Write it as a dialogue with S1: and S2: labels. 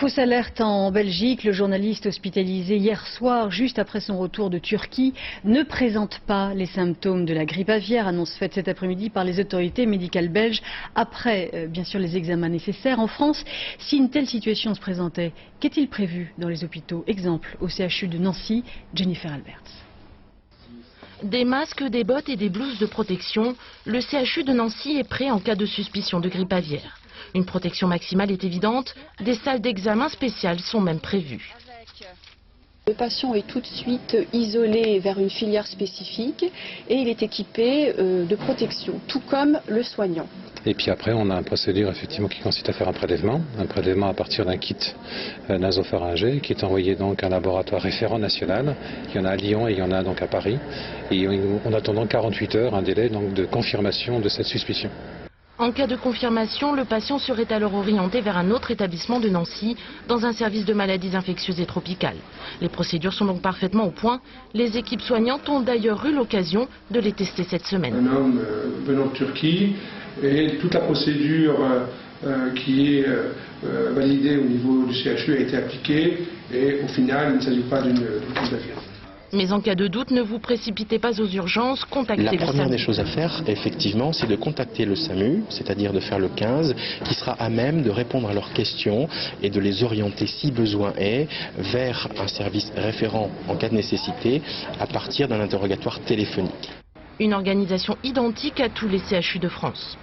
S1: Fausse alerte en Belgique. Le journaliste hospitalisé hier soir, juste après son retour de Turquie, ne présente pas les symptômes de la grippe aviaire, annonce faite cet après-midi par les autorités médicales belges, après bien sûr les examens nécessaires. En France, si une telle situation se présentait, qu'est-il prévu dans les hôpitaux? Exemple au CHU de Nancy, Jennifer Alberts.
S2: Des masques, des bottes et des blouses de protection, le CHU de Nancy est prêt en cas de suspicion de grippe aviaire. Une protection maximale est évidente, des salles d'examen spéciales sont même prévues.
S3: Le patient est tout de suite isolé vers une filière spécifique et il est équipé de protection, tout comme le soignant.
S4: Et puis après, on a une procédure effectivement qui consiste à faire un prélèvement à partir d'un kit nasopharyngé qui est envoyé donc à un laboratoire référent national. Il y en a à Lyon et il y en a donc à Paris. Et on attend donc 48 heures, un délai donc de confirmation de cette suspicion.
S2: En cas de confirmation, le patient serait alors orienté vers un autre établissement de Nancy, dans un service de maladies infectieuses et tropicales. Les procédures sont donc parfaitement au point. Les équipes soignantes ont d'ailleurs eu l'occasion de les tester cette semaine.
S5: Un homme venant de Turquie et toute la procédure qui est validée au niveau du CHU a été appliquée et au final il ne s'agit pas d'une grippe aviaire.
S2: Mais en cas de doute, ne vous précipitez pas aux urgences, contactez le SAMU.
S6: La première des choses à faire, effectivement, c'est de contacter le SAMU, c'est-à-dire de faire le 15, qui sera à même de répondre à leurs questions et de les orienter, si besoin est, vers un service référent en cas de nécessité, à partir d'un interrogatoire téléphonique.
S2: Une organisation identique à tous les CHU de France.